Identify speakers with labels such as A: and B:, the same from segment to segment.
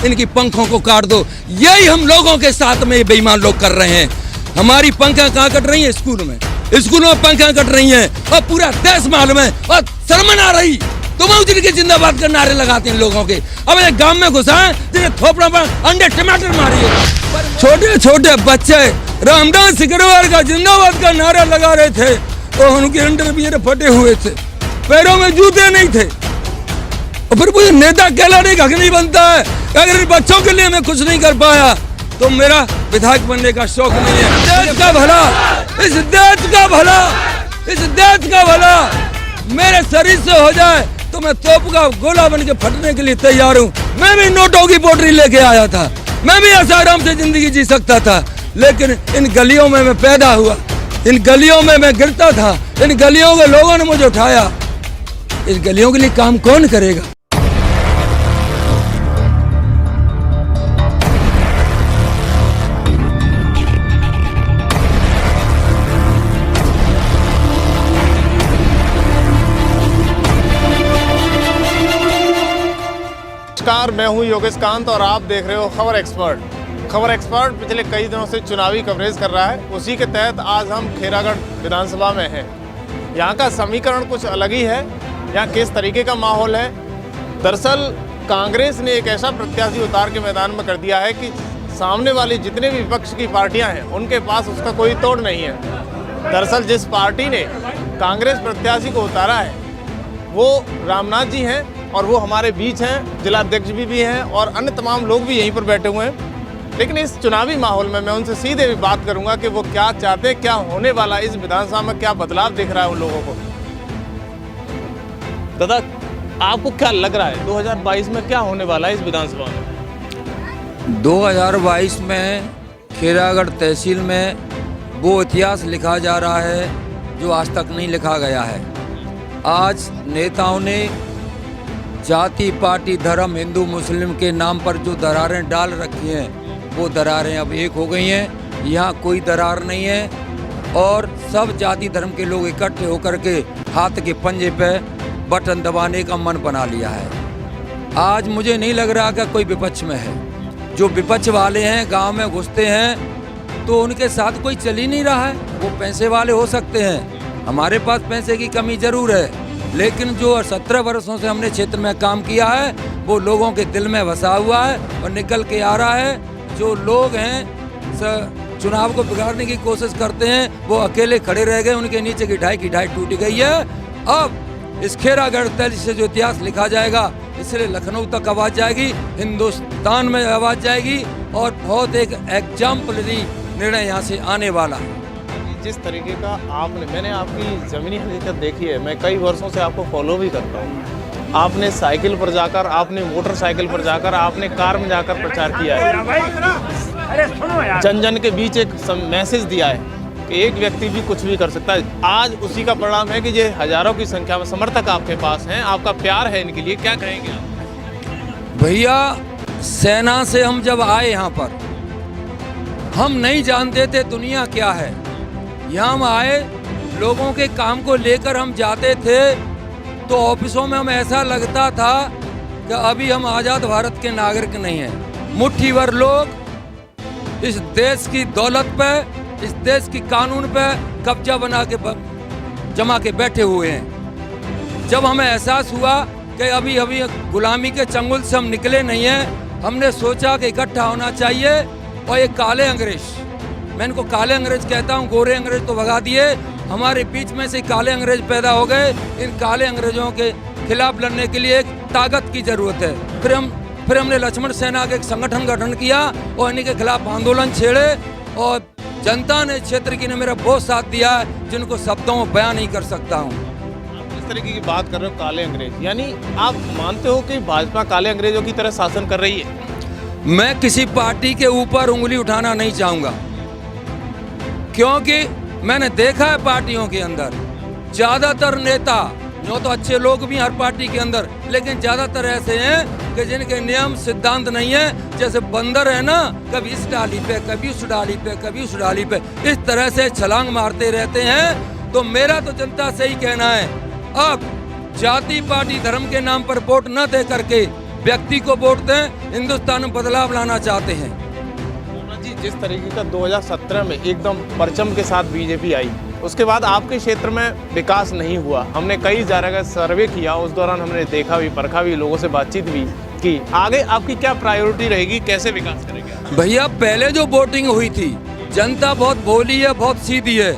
A: इनकी पंखों को काट दो। यही हम लोगों के साथ में बेईमान लोग कर रहे हैं। हमारी पंखें कहाँ कट रही हैं? स्कूल में पंखें कट रही हैं और पूरा देश मालूम है और शर्म आ रही। तुम उनके जिंदाबाद के नारे लगाते हैं लोगों के। अब एक गांव में घुसा है जिन्हें थोपड़ा पर अंडे टमाटर मारिए। छोटे छोटे बच्चे रामदास सिकरवार का जिंदाबाद का नारा लगा रहे थे और उनके अंडरवियर फटे हुए थे, पैरों में जूते नहीं थे। और फिर मुझे नेता कहलाने का हक नहीं बनता है। अगर बच्चों के लिए मैं कुछ नहीं कर पाया तो मेरा विधायक बनने का शौक नहीं है। देश का भला, इस देश का भला, इस देश का भला मेरे शरीर से हो जाए तो मैं तोप का गोला बन के फटने के लिए तैयार हूँ। मैं भी नोटों की पोटरी लेके आया था, मैं भी ऐसा आराम से जिंदगी जी सकता था, लेकिन इन गलियों में मैं पैदा हुआ, इन गलियों में मैं गिरता था, इन गलियों के लोगों ने मुझे उठाया। इस गलियों के लिए काम कौन करेगा?
B: नमस्कार, मैं हूं योगेश कांत और आप देख रहे हो खबर एक्सपर्ट। खबर एक्सपर्ट पिछले कई दिनों से चुनावी कवरेज कर रहा है। उसी के तहत आज हम खेरागढ़ विधानसभा में हैं। यहां का समीकरण कुछ अलग ही है। यहां किस तरीके का माहौल है? दरअसल कांग्रेस ने एक ऐसा प्रत्याशी उतार के मैदान में कर दिया है कि सामने वाली जितने भी विपक्ष की पार्टियाँ हैं उनके पास उसका कोई तोड़ नहीं है। दरअसल जिस पार्टी ने कांग्रेस प्रत्याशी को उतारा है वो रामनाथ जी हैं और वो हमारे बीच हैं। जिलाध्यक्ष भी हैं और अन्य तमाम लोग भी यहीं पर बैठे हुए हैं। लेकिन इस चुनावी माहौल में मैं उनसे सीधे भी बात करूंगा कि वो क्या चाहते हैं, क्या होने वाला, इस विधानसभा में क्या बदलाव दिख रहा है उन लोगों को। दादा, आपको क्या लग रहा है 2022 में क्या होने वाला है इस विधानसभा में?
A: 2022 में खेरागढ़ तहसील में वो इतिहास लिखा जा रहा है जो आज तक नहीं लिखा गया है। आज नेताओं ने जाति, पार्टी, धर्म, हिंदू मुस्लिम के नाम पर जो दरारें डाल रखी हैं वो दरारें अब एक हो गई हैं। यहाँ कोई दरार नहीं है और सब जाति धर्म के लोग इकट्ठे होकर के हाथ के पंजे पे बटन दबाने का मन बना लिया है। आज मुझे नहीं लग रहा कि कोई विपक्ष में है। जो विपक्ष वाले हैं गांव में घुसते हैं तो उनके साथ कोई चल ही नहीं रहा है। वो पैसे वाले हो सकते हैं, हमारे पास पैसे की कमी जरूर है, लेकिन जो 17 वर्षों से हमने क्षेत्र में काम किया है वो लोगों के दिल में बसा हुआ है और निकल के आ रहा है। जो लोग हैं चुनाव को बिगाड़ने की कोशिश करते हैं वो अकेले खड़े रह गए, उनके नीचे की ढाई टूट गई है। अब इस खेरागढ़ तहसील से जो इतिहास लिखा जाएगा इसलिए लखनऊ तक आवाज़ जाएगी, हिंदुस्तान में आवाज़ जाएगी और बहुत एक एग्जाम्पलरी निर्णय यहाँ से आने वाला है।
B: जिस तरीके का मैंने आपकी ज़मीनी हकीकत देखी है, मैं कई वर्षों से आपको फॉलो भी करता हूँ। आपने साइकिल पर जाकर, आपने मोटरसाइकिल पर जाकर, आपने कार में जाकर प्रचार किया है, जन जन के बीच एक मैसेज दिया है कि एक व्यक्ति भी कुछ भी कर सकता है। आज उसी का परिणाम है कि ये हजारों की संख्या में समर्थक आपके पास हैं, आपका प्यार है इनके लिए। क्या कहेंगे आप?
A: भैया, सेना से हम जब आए यहाँ पर हम नहीं जानते थे दुनिया क्या है। यहाँ हम आए, लोगों के काम को लेकर हम जाते थे तो ऑफिसों में हमें ऐसा लगता था कि अभी हम आज़ाद भारत के नागरिक नहीं हैं। मुट्ठी भर लोग इस देश की दौलत पे, इस देश की कानून पे कब्जा बना के जमा के बैठे हुए हैं। जब हमें एहसास हुआ कि अभी गुलामी के चंगुल से हम निकले नहीं हैं, हमने सोचा कि इकट्ठा होना चाहिए और ये काले अंग्रेज, मैं इनको काले अंग्रेज कहता हूँ, गोरे अंग्रेज तो भगा दिए, हमारे बीच में से काले अंग्रेज पैदा हो गए। इन काले अंग्रेजों के खिलाफ लड़ने के लिए एक ताकत की जरूरत है। फिर हमने लक्ष्मण सेना का एक संगठन गठन किया और इन्हीं के खिलाफ आंदोलन छेड़े और जनता ने, क्षेत्र की ने मेरा बहुत साथ दिया है जिनको शब्दों में बयान नहीं कर सकता हूँ।
B: आप इस तरीके की बात कर रहे हो काले अंग्रेज, यानी आप मानते हो कि भाजपा काले अंग्रेजों की तरह शासन कर रही है?
A: मैं किसी पार्टी के ऊपर उंगली उठाना नहीं चाहूँगा क्योंकि मैंने देखा है पार्टियों के अंदर ज्यादातर नेता, जो तो अच्छे लोग भी हर पार्टी के अंदर, लेकिन ज्यादातर ऐसे हैं कि जिनके नियम सिद्धांत नहीं है। जैसे बंदर है ना, कभी इस डाली पे, कभी उस डाली पे, कभी उस डाली पे, इस तरह से छलांग मारते रहते हैं। तो मेरा तो जनता से ही कहना है, अब जाति, पार्टी, धर्म के नाम पर वोट न दे करके व्यक्ति को वोट दें, हिंदुस्तान में बदलाव लाना चाहते हैं।
B: मोहन जी, जिस तरीके का 2017 में एकदम परचम के साथ बीजेपी आई, उसके बाद आपके क्षेत्र में विकास नहीं हुआ। हमने कई जगह सर्वे किया, उस दौरान हमने देखा भी, परखा भी, लोगों से बातचीत भी की। आगे आपकी क्या प्रायोरिटी रहेगी, कैसे विकास करेंगे?
A: भैया, पहले जो वोटिंग हुई थी, जनता बहुत भोली है, बहुत सीधी है,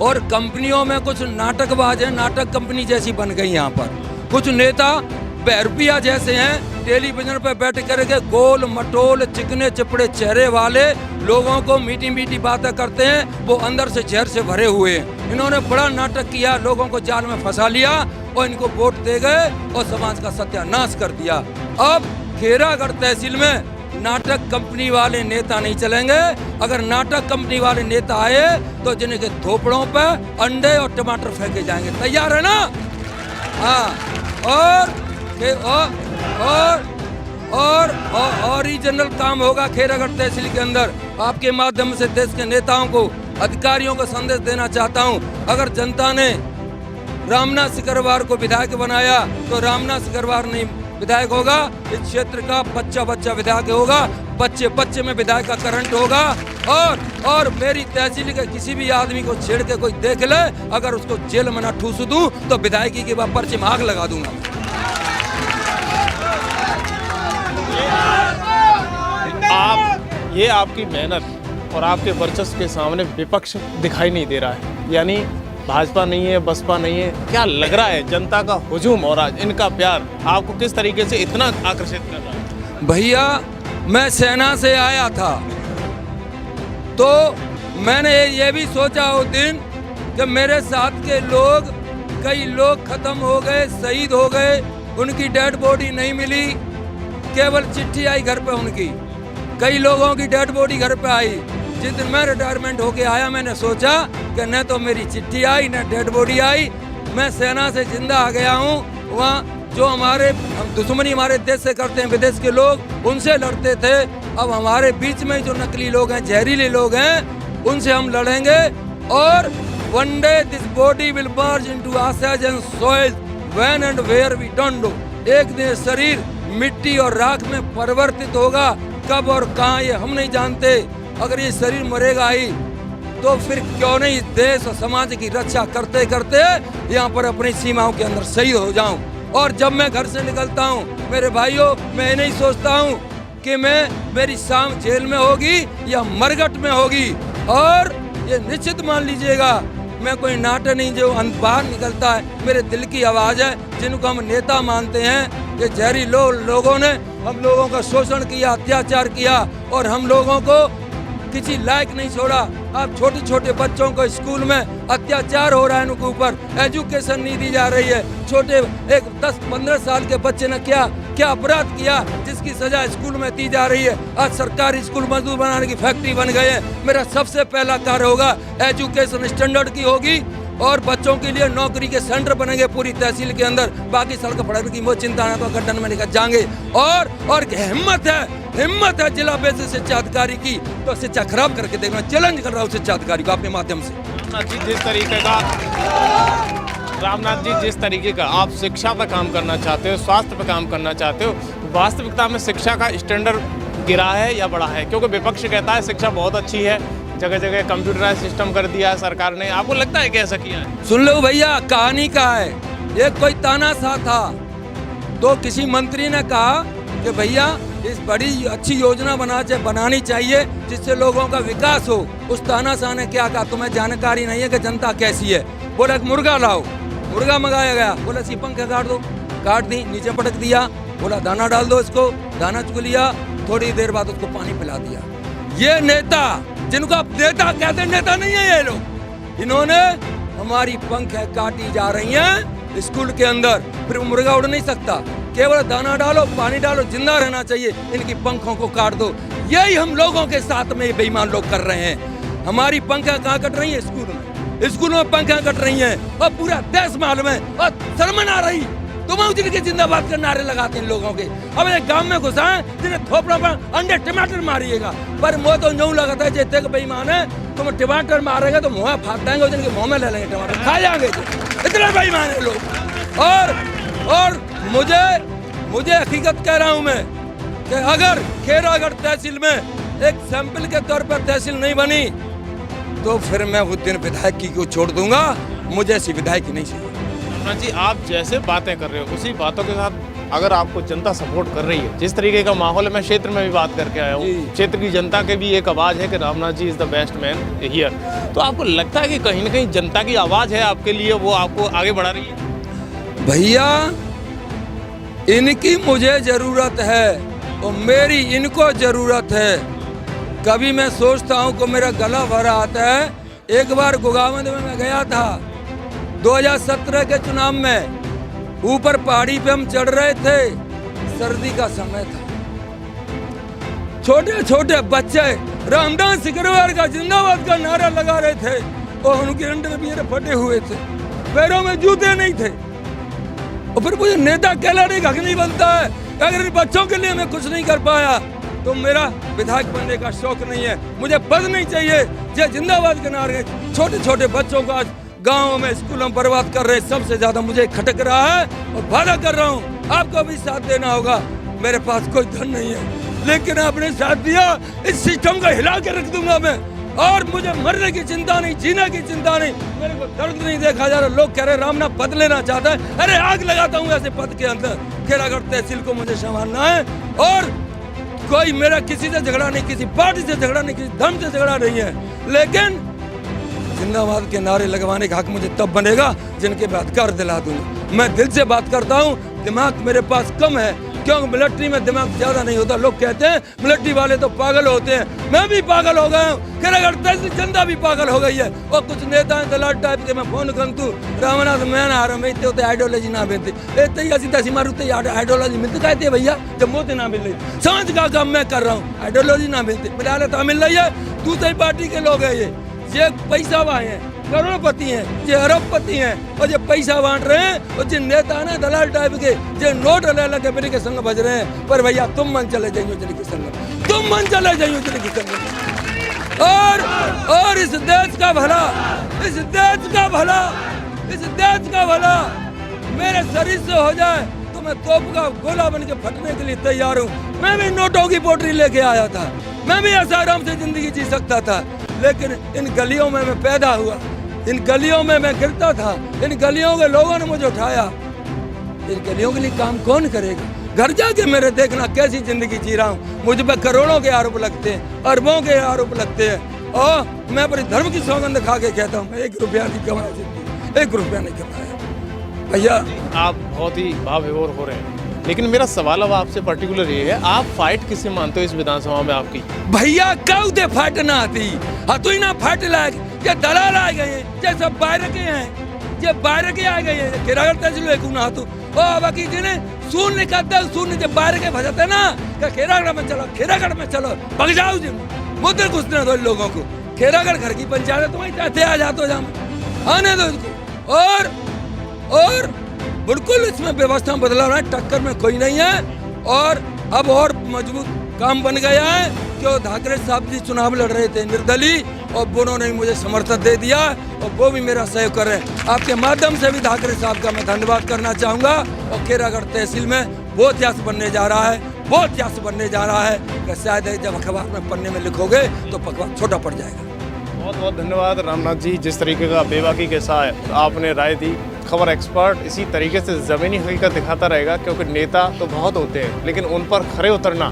A: और कंपनियों में कुछ नाटकबाज है, नाटक कंपनी जैसी बन गई। यहाँ पर कुछ नेता बैरुपिया जैसे हैं, टेलीविजन पर बैठ करके गोल मटोल चिकने चिपड़े चेहरे वाले लोगों को मीठी मीठी बातें करते हैं, वो अंदर से जहर से भरे हुए हैं। इन्होंने बड़ा नाटक किया, लोगों को जाल में फंसा लिया और इनको वोट दे गए और समाज का सत्यानाश कर दिया। अब खेरागढ़ तहसील में नाटक कंपनी वाले नेता नहीं चलेंगे। अगर नाटक कंपनी वाले नेता आए तो जिनके थोपड़ों पर अंडे और टमाटर फेंके जाएंगे। तैयार है ना? हाँ। और ओरिजिनल काम होगा खेरागढ़ तहसील के अंदर। आपके माध्यम से देश के नेताओं को, अधिकारियों को संदेश देना चाहता हूं, अगर जनता ने रामनाथ सिकरवार को विधायक बनाया तो रामनाथ सिकरवार नहीं विधायक होगा, इस क्षेत्र का बच्चा बच्चा विधायक होगा, बच्चे बच्चे में विधायक का करंट होगा। और मेरी तहसील के किसी भी आदमी को छेड़ के कोई देख ले, अगर उसको जेल में ना ठूस दूं तो विधायकी के बाद पर्चे में आग लगा दूंगा।
B: ये आपकी मेहनत और आपके वर्चस्व के सामने विपक्ष दिखाई नहीं दे रहा है, यानी भाजपा नहीं है, बसपा नहीं है। क्या लग रहा है, जनता का हुजूम और आज इनका प्यार आपको किस तरीके से इतना आकर्षित कर रहा है?
A: भैया, मैं सेना से आया था तो मैंने ये भी सोचा उस दिन कि मेरे साथ के लोग, कई लोग खत्म हो गए, शहीद हो गए, उनकी डेड बॉडी नहीं मिली, केवल चिट्ठी आई घर पे उनकी। कई लोगों की डेड बॉडी घर पे आई। जिस दिन मैं रिटायरमेंट होके आया, मैंने सोचा कि न तो मेरी चिट्ठी आई न डेड बॉडी आई। मैं सेना से जिंदा आ गया हूँ। वहाँ जो हमारे दुश्मनी हमारे देश से करते हैं विदेश के लोग, उनसे लड़ते थे। अब हमारे बीच में जो नकली लोग हैं, जहरीले लोग हैं, उनसे हम लड़ेंगे। और one day this body will merge into ashes and soil when and where we don't know। एक दिन शरीर मिट्टी और राख में परिवर्तित होगा, कब और कहाँ ये हम नहीं जानते। अगर ये शरीर मरेगा ही तो फिर क्यों नहीं इस देश और समाज की रक्षा करते करते यहाँ पर अपनी सीमाओं के अंदर शहीद हो जाऊं। और जब मैं घर से निकलता हूँ मेरे भाइयों, मैं नहीं सोचता हूँ कि मेरी शाम जेल में होगी या मरघट में होगी। और ये निश्चित मान लीजिएगा, मैं कोई नाटक नहीं जो बाहर निकलता है, मेरे दिल की आवाज़ है। जिनको हम नेता मानते हैं, ये जहरी लोगों ने हम लोगों का शोषण किया, अत्याचार किया और हम लोगों को किसी लायक नहीं छोड़ा। अब छोटे छोटे बच्चों को स्कूल में अत्याचार हो रहा है, उनके ऊपर एजुकेशन नहीं दी जा रही है। छोटे एक 10-15 साल के बच्चे ने क्या अपराध किया जिसकी सजा स्कूल में दी जा रही है। आज सरकारी स्कूल मजदूर बनाने की फैक्ट्री बन गए हैं। मेरा सबसे पहला कार्य होगा एजुकेशन स्टैंडर्ड की होगी और बच्चों के लिए नौकरी के सेंटर बनेंगे पूरी तहसील के अंदर। बाकी सड़क फड़क की वो चिंता है तो गड्ढन में निकल जाएंगे। और हिम्मत है जिला बेसिस शिक्षा अधिकारी की तो शिक्षा खराब करके देखना। चैलेंज कर रहा हूँ शिक्षा अधिकारी को आपके माध्यम से।
B: रामनाथ जी, जिस तरीके का आप शिक्षा पर काम करना चाहते हो, स्वास्थ्य पर काम करना चाहते हो, वास्तविकता में शिक्षा का स्टैंडर्ड गिरा है या बढ़ा है? क्योंकि विपक्ष कहता है शिक्षा बहुत अच्छी है, जगह जगह कंप्यूटराइज सिस्टम कर दिया है सरकार ने। आपको लगता है कि ऐसा किया है?
A: सुन लो भैया, कहानी का है। एक कोई तानाशाह था तो किसी मंत्री ने कहा कि भैया इस बड़ी अच्छी योजना बनानी चाहिए जिससे लोगों का विकास हो। उस तानाशाह ने क्या कहा, तुम्हें जानकारी नहीं है कि जनता कैसी है। बोला एक मुर्गा लाओ, मुर्गा मंगाया गया। बोला सी पंखे काट दो, काट दी, नीचे पटक दिया। बोला दाना डाल दो इसको, दाना चुग लिया, थोड़ी देर बाद उसको पानी पिला दिया। ये नेता जिनको आप नेता कहते, नेता नहीं है ये लोग। इन्होंने हमारी पंखें काटी जा रही हैं स्कूल के अंदर, फिर मुर्गा उड़ नहीं सकता। केवल दाना डालो, पानी डालो, जिंदा रहना चाहिए, इनकी पंखों को काट दो। यही हम लोगों के साथ में बेईमान लोग कर रहे हैं। हमारी पंखें कहाँ कट रही है? स्कूल में पंखें कट रही हैं और पूरा देश मालूम है। और शर्म आ रही तुम जिनके जिंदाबाद के नारे लगाते हैं लोगों के। अब एक गांव में घुसा है जिन्हें थोपड़ा पर अंडे टमाटर मारिएगा, पर मुँह तो यूं लगता है जैसे बेईमान है। तुम टमाटर मारेंगे तो मुँह फाट देंगे और जिनके मुँह में ले लेंगे टमाटर, खा जाएंगे। इतने बेईमान है लोग। और मुझे हकीकत कह रहा हूं मैं कि अगर खेरागढ़ तहसील में एक सैंपल के तौर पर तहसील नहीं बनी तो फिर मैं उस दिन विधायकी को छोड़ दूंगा। मुझे ऐसी विधायकी नहीं चाहिए।
B: रमनाथ जी, आप जैसे बातें कर रहे हो उसी बातों के साथ अगर आपको जनता सपोर्ट कर रही है, जिस तरीके का माहौल है, मैं क्षेत्र में भी बात करके आया हूँ, क्षेत्र की जनता के भी एक आवाज़ है कि Ramnath ji is the best man here. तो आपको लगता है कि कहीं ना कहीं जनता की आवाज़ है आपके लिए, वो आपको आगे बढ़ा रही है?
A: भैया, इनकी मुझे ज़रूरत है और मेरी इनको ज़रूरत है। कभी मैं सोचता हूँ कि मेरा गला भरा आता है। एक बार गोगावंद में मैं गया था 2017 के चुनाव में, ऊपर पहाड़ी पे हम चढ़ रहे थे, सर्दी का समय था, छोटे छोटे बच्चे रामदास सिकरवार का जिंदाबाद का नारा लगा रहे थे और उनके अंडरवियर फटे हुए थे, पैरों में जूते नहीं थे। और फिर मुझे नेता कहलाने का हक नहीं बनता है। अगर इन बच्चों के लिए मैं कुछ नहीं कर पाया तो मेरा विधायक बनने का शौक नहीं है, मुझे पद नहीं चाहिए। जो जिंदाबाद के नारे छोटे छोटे बच्चों को आज गाँव में स्कूलों में बर्बाद कर रहे, सबसे ज्यादा मुझे खटक रहा है और वादा कर रहा हूँ आपको भी साथ देना होगा। मेरे पास कोई धन नहीं है, लेकिन आपने साथ दिया, इस सिस्टम को हिला के रख दूंगा मैं। और मुझे मरने की चिंता नहीं, जीने की चिंता नहीं, मेरे को दर्द नहीं देखा जा रहा। लोग कह रहे रामनाथ पद लेना चाहता है, अरे आग लगाता हूँ ऐसे पद के अंदर। खेरागढ़ तहसील को मुझे संभालना है और कोई मेरा किसी से झगड़ा नहीं, किसी पार्टी से झगड़ा नहीं, किसी धर्म से झगड़ा नहीं है, लेकिन जिंदाबाद के नारे लगवाने का हक मुझे तब बनेगा जिनके मैं अधिकार दिला दूंगा। मैं दिल से बात करता हूँ, दिमाग मेरे पास कम है क्योंकि मिलिट्री में दिमाग ज्यादा नहीं होता। लोग कहते हैं मिलिट्री वाले तो पागल होते हैं, मैं भी पागल हो गया हूँ, खेरागढ़ तहसील जनता भी पागल हो गई है। और कुछ नेता हैं दलाल टाइप के, मैं फोन करूँ रामनाथ मैं ना रहा मैं इतने आइडियोलॉजी ना मिलती ऐसी मारू आइडियोलॉजी मिलती कहते हैं भैया, जब मोदी ना मिल रही समझ का काम मैं कर रहा हूँ, आइडियोलॉजी ना मिलती मिला मिल रही है। दूसरी पार्टी के लोग है ये पैसा वाले हैं, करोड़पति हैं, ये अरबपति हैं और ये पैसा बांट रहे हैं। और जिन नेता ना दलाल टाइप के जो नोट ले मेरे के संग बज रहे हैं। पर भैया तुम मन चले जाइए उजली के संग, तुम मन चले जाइए उजली के संग। और इस देश का भला, इस देश का भला, इस देश का भला मेरे शरीर से हो जाए तो मैं तोप का गोला बन के फटने के लिए तैयार हूँ। मैं भी नोटों की पोटरी लेके आया था, मैं भी ऐसा आराम से जिंदगी जी सकता था, लेकिन इन गलियों में मैं पैदा हुआ, इन गलियों में मैं गिरता था, इन गलियों के लोगों ने मुझे उठाया। इन गलियों के लिए काम कौन करेगा? घर जाके मेरे देखना कैसी जिंदगी जी रहा हूँ। मुझ पर करोड़ों के आरोप लगते हैं, अरबों के आरोप लगते हैं और मैं अपने धर्म की सौगंध खा के कहता हूँ मैं 1 रुपया नहीं कमाया जिंदगी, 1 रुपया नहीं कमाया। भैया
B: आप बहुत ही भावविभोर हो रहे हैं, लेकिन मेरा सवाल अब आपसे पर्टिकुलर ये है, आप फाइट किससे मानते हो इस विधानसभा में आपकी?
A: भैया कऊ दे फाइट ना आती, हतुई ना फाइट लायक, ये दलाल आ गए हैं, ये सब बाहर के हैं, ये बाहर के आ गए हैं। खेरागढ़ तहसील एक ना तो ओ बाकी जिन्हें शून्य करते शून्य जब बाहर के भजाते ना कि खेरागढ़ में चलो, खेरागढ़ में चलो, भग जाओ जी मुद्दे घुसने दो लोगों को। खेरागढ़ घर की पंचायत तुम्हारी चाहते आ जाते हो जहाँ आने दो इसको। और बिल्कुल इसमें व्यवस्था बदलाव है, टक्कर में कोई नहीं है। और अब और मजबूत काम बन गया है कि ठाकरे साहब जी चुनाव लड़ रहे थे निर्दलीय और उन्होंने मुझे समर्थन दे दिया और वो भी मेरा सहयोग कर रहे हैं। आपके माध्यम से भी ठाकरे साहब का मैं धन्यवाद करना चाहूँगा। और खेरागढ़ तहसील में वो इतिहास बनने जा रहा है, वो इतिहास बनने जा रहा है कि शायद जब अखबार में पन्ने में लिखोगे तो पकवान छोटा पड़ जाएगा।
B: बहुत बहुत धन्यवाद रामनाथ जी, जिस तरीके का बेबाकी के साथ आपने राय दी। खबर एक्सपर्ट इसी तरीके से ज़मीनी हकीकत दिखाता रहेगा, क्योंकि नेता तो बहुत होते हैं लेकिन उन पर खरे उतरना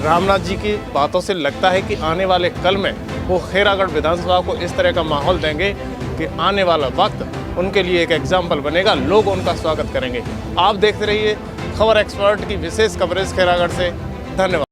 B: रामनाथ जी की बातों से लगता है कि आने वाले कल में वो खेरागढ़ विधानसभा को इस तरह का माहौल देंगे कि आने वाला वक्त उनके लिए एक एग्जाम्पल बनेगा, लोग उनका स्वागत करेंगे। आप देखते रहिए खबर एक्सपर्ट की विशेष कवरेज खेरागढ़ से। धन्यवाद।